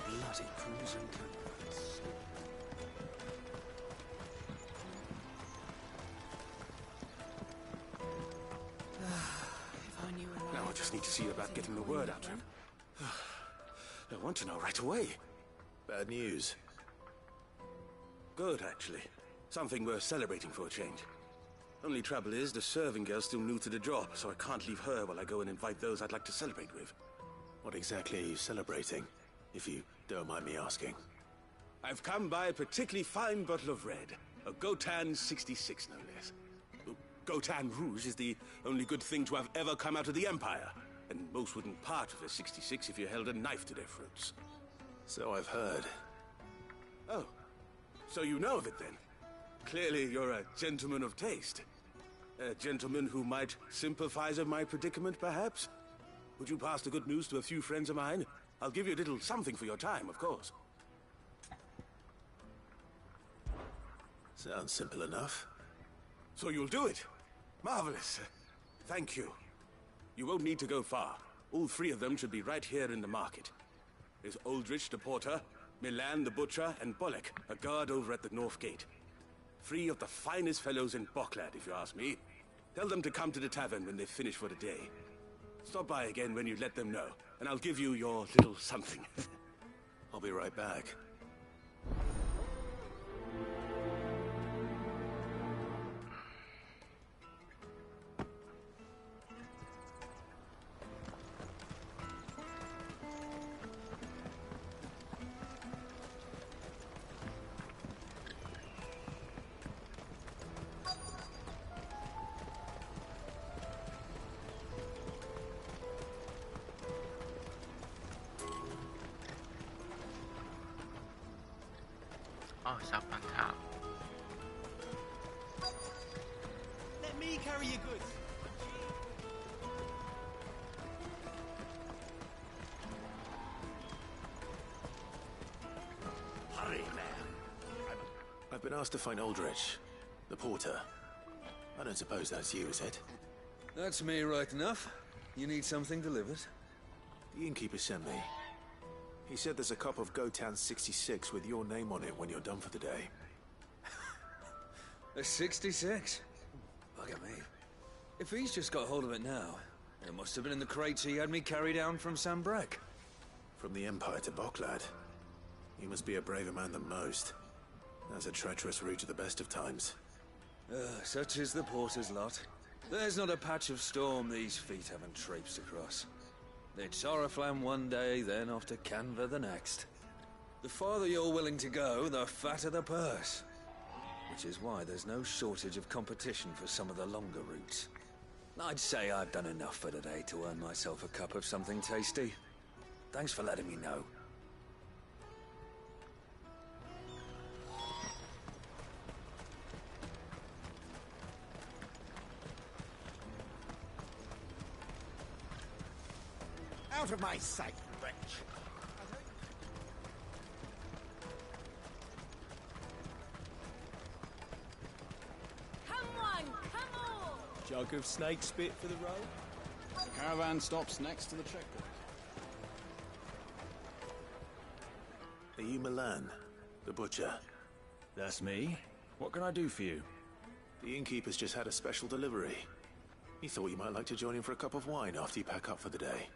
Speaker 17: Bloody crimson canvas.
Speaker 5: Now I just need to see about getting the word out to him. I want to know right away.
Speaker 3: Bad news.
Speaker 5: Good, actually. Something worth celebrating for a change. Only trouble is, the serving girl's still new to the job, so I can't leave her while I go and invite those I'd like to celebrate with.
Speaker 3: What exactly are you celebrating, if you don't mind me asking?
Speaker 5: I've come by a particularly fine bottle of red. A Gotan 66, no less. Gotan Rouge is the only good thing to have ever come out of the Empire. And most wouldn't part with a 66 if you held a knife to their throats.
Speaker 3: So I've heard.
Speaker 5: Oh, so you know of it then? Clearly you're a gentleman of taste. A gentleman who might sympathize with my predicament, perhaps? Would you pass the good news to a few friends of mine? I'll give you a little something for your time, of course.
Speaker 3: Sounds simple enough.
Speaker 5: So you'll do it? Marvelous. Thank you. You won't need to go far. All three of them should be right here in the market. There's Aldrich the porter, Milan the butcher, and Bolek, a guard over at the north gate. Three of the finest fellows in Boklad, if you ask me. Tell them to come to the tavern when they've finished for the day. Stop by again when you let them know, and I'll give you your little something.
Speaker 3: I'll be right back.
Speaker 1: Oh, it's up on top.
Speaker 4: Let me carry your goods.
Speaker 18: Hurry, man.
Speaker 3: I've been asked to find Aldrich, the porter. I don't suppose that's you, is it?
Speaker 9: That's me right enough. You need something delivered?
Speaker 3: The innkeeper sent me. He said there's a cup of Gotan 66 with your name on it when you're done for the day.
Speaker 9: A 66? Bugger me. If he's just got hold of it now, it must have been in the crates he had me carry down from Sambrek.
Speaker 3: From the Empire to Boklad. You must be a braver man than most. That's a treacherous route at the best of times.
Speaker 9: Such is the porter's lot. There's not a patch of storm these feet haven't traipsed across. It's Oriflamme one day, then off to Canva the next. The farther you're willing to go, the fatter the purse. Which is why there's no shortage of competition for some of the longer routes. I'd say I've done enough for today to earn myself a cup of something tasty. Thanks for letting me know.
Speaker 15: Out of my sight, wretch!
Speaker 10: Come on, come on!
Speaker 5: Jug of snake spit for the road?
Speaker 6: The caravan stops next to the checkpoint.
Speaker 3: Are you Milan, the butcher?
Speaker 22: That's me. What can I do for you?
Speaker 3: The innkeeper's just had a special delivery. He thought you might like to join him for a cup of wine after you pack up for the day.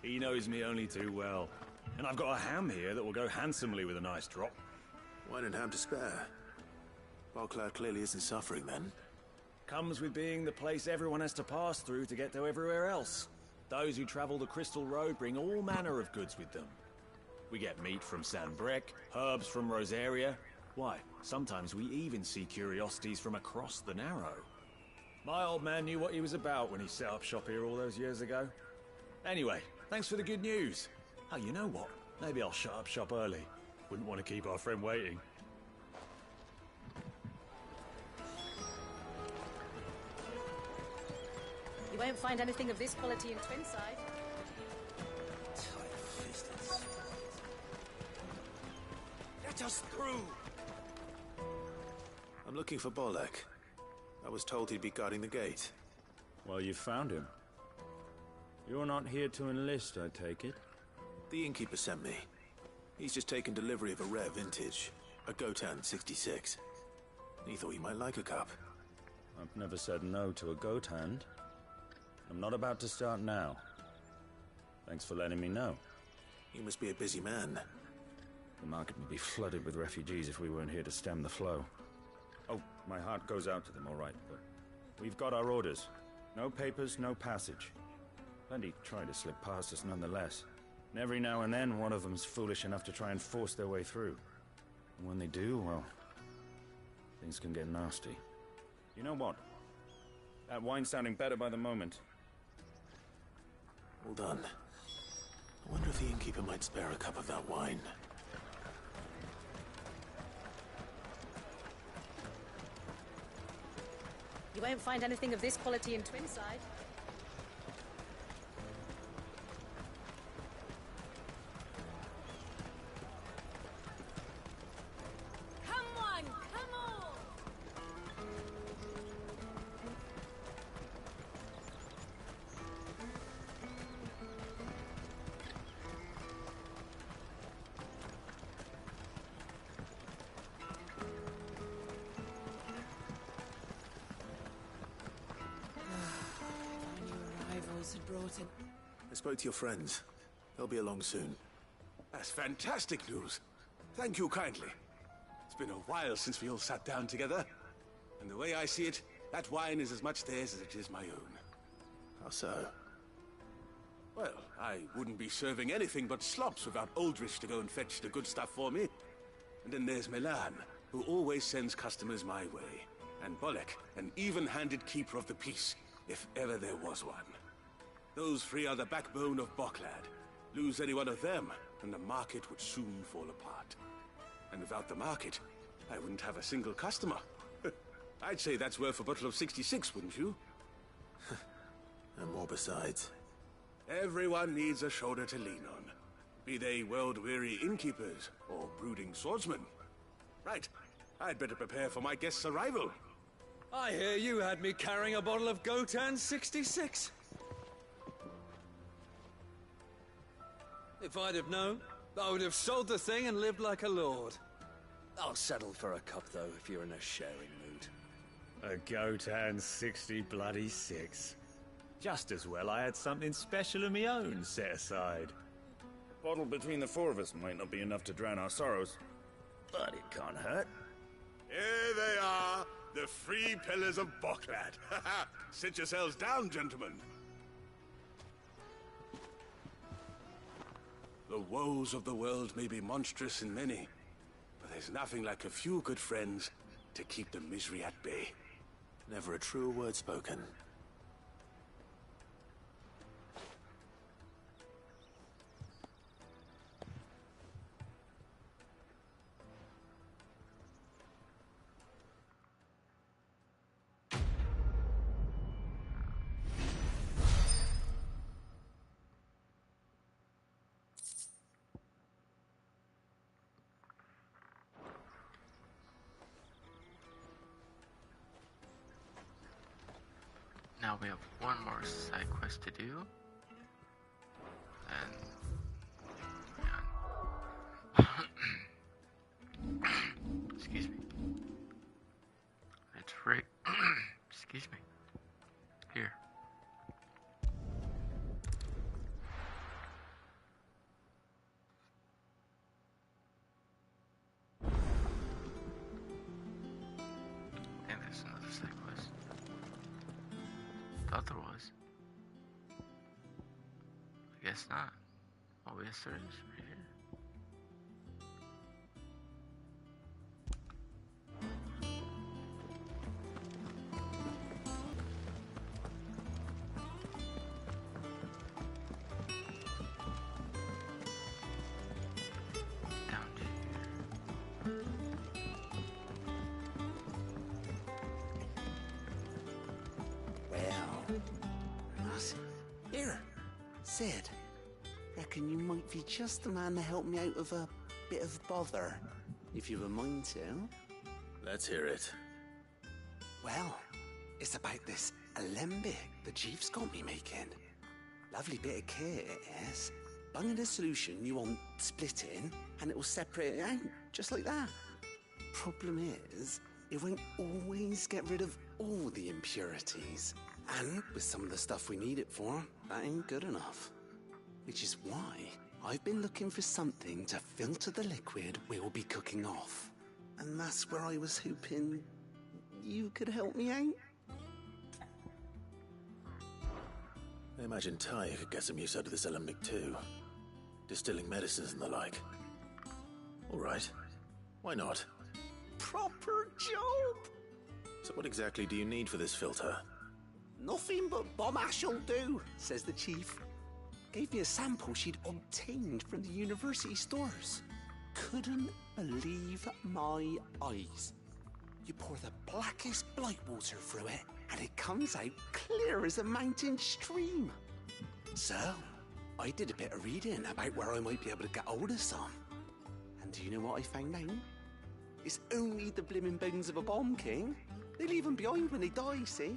Speaker 22: He knows me only too well. And I've got a ham here that will go handsomely with a nice drop.
Speaker 3: Wine and ham to spare. Boklad clearly isn't suffering then.
Speaker 22: Comes with being the place everyone has to pass through to get to everywhere else. Those who travel the Crystal Road bring all manner of goods with them. We get meat from Sanbrek, herbs from Rosaria. Why, sometimes we even see curiosities from across the Narrow. My old man knew what he was about when he set up shop here all those years ago. Anyway, thanks for the good news. Oh, you know what? Maybe I'll shut up shop early. Wouldn't want to keep our friend waiting.
Speaker 23: You won't find anything of this quality in Twinside.
Speaker 15: Tight-fisted. Let us through!
Speaker 3: I'm looking for Bolek. I was told he'd be guarding the gate.
Speaker 22: Well, you've found him. You're not here to enlist, I take it?
Speaker 3: The innkeeper sent me. He's just taken delivery of a rare vintage, a Gotan 66. He thought you might like a cup.
Speaker 22: I've never said no to a goat hand. I'm not about to start now. Thanks for letting me know.
Speaker 3: You must be a busy man.
Speaker 22: The market would be flooded with refugees if we weren't here to stem the flow. Oh, my heart goes out to them, all right, but we've got our orders. No papers, no passage. Plenty try to slip past us nonetheless. And every now and then, one of them's foolish enough to try and force their way through. And when they do, well, things can get nasty. You know what? That wine's sounding better by the moment.
Speaker 3: Well done. I wonder if the innkeeper might spare a cup of that wine.
Speaker 23: You won't find anything of this quality in Twinside.
Speaker 21: Had brought in.
Speaker 3: I spoke to your friends. They'll be along soon.
Speaker 5: That's fantastic news. Thank you kindly. It's been a while since we all sat down together. And the way I see it, that wine is as much theirs as it is my own.
Speaker 3: How so?
Speaker 5: Well, I wouldn't be serving anything but slops without Aldrich to go and fetch the good stuff for me. And then there's Milan, who always sends customers my way. And Bolek, an even-handed keeper of the peace, if ever there was one. Those three are the backbone of Boklad. Lose any one of them, and the market would soon fall apart. And without the market, I wouldn't have a single customer. I'd say that's worth a bottle of 66, wouldn't you?
Speaker 3: And more besides.
Speaker 5: Everyone needs a shoulder to lean on. Be they world-weary innkeepers or brooding swordsmen. Right, I'd better prepare for my guest's arrival.
Speaker 9: I hear you had me carrying a bottle of Gotan 66. If I'd have known, I would have sold the thing and lived like a lord. I'll settle for a cup, though, if you're in a sharing mood.
Speaker 22: A Gotan 66. Just as well I had something special of my own set aside. A bottle between the four of us might not be enough to drown our sorrows, but it can't hurt.
Speaker 5: Here they are, the three pillars of Boklad. Sit yourselves down, gentlemen. The woes of the world may be monstrous in many, but there's nothing like a few good friends to keep the misery at bay.
Speaker 3: Never a truer word spoken.
Speaker 1: Now we have one more side quest to do. And excuse me. It's free. Excuse me. Here. And there's another side quest. Thought there was. I guess not. Oh, yes, there is. Right here. Down to here.
Speaker 15: Well, here, Sid. Reckon you might be just the man to help me out of a bit of bother, if you've a mind to.
Speaker 3: Let's hear it.
Speaker 15: Well, it's about this alembic the chief's got me making. Lovely bit of kit, it is. Bung in a solution you want splitting, and it will separate it out, just like that. Problem is, it won't always get rid of all the impurities. And with some of the stuff we need it for, that ain't good enough. Which is why I've been looking for something to filter the liquid we'll be cooking off. And that's where I was hoping you could help me out.
Speaker 3: I imagine Ty could get some use out of this alembic too. Distilling medicines and the like. All right. Why not?
Speaker 15: Proper job!
Speaker 3: So what exactly do you need for this filter?
Speaker 15: Nothing but bomb ash'll do, says the chief. Gave me a sample she'd obtained from the university stores. Couldn't believe my eyes. You pour the blackest blight water through it, and it comes out clear as a mountain stream. So, I did a bit of reading about where I might be able to get hold of some. And do you know what I found out? It's only the blimmin' bones of a bomb king. They leave them behind when they die, see?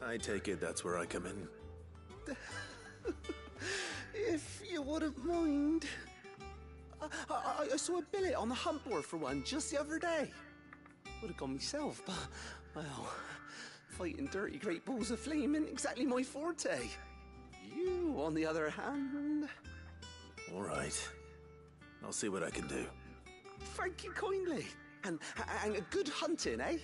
Speaker 3: I take it that's where I come in.
Speaker 15: If you wouldn't mind. I saw a billet on the hunt board for one just the other day. Would have gone myself, but, well, fighting dirty great balls of flame isn't exactly my forte. You, on the other hand...
Speaker 3: All right. I'll see what I can do.
Speaker 15: Thank you kindly. And a good hunting, eh?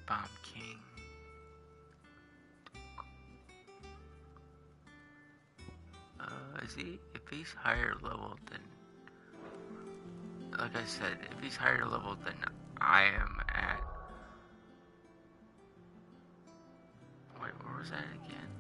Speaker 1: Bomb King. If he's higher level than, like I said, if he's higher level than I am at, wait, where was that again?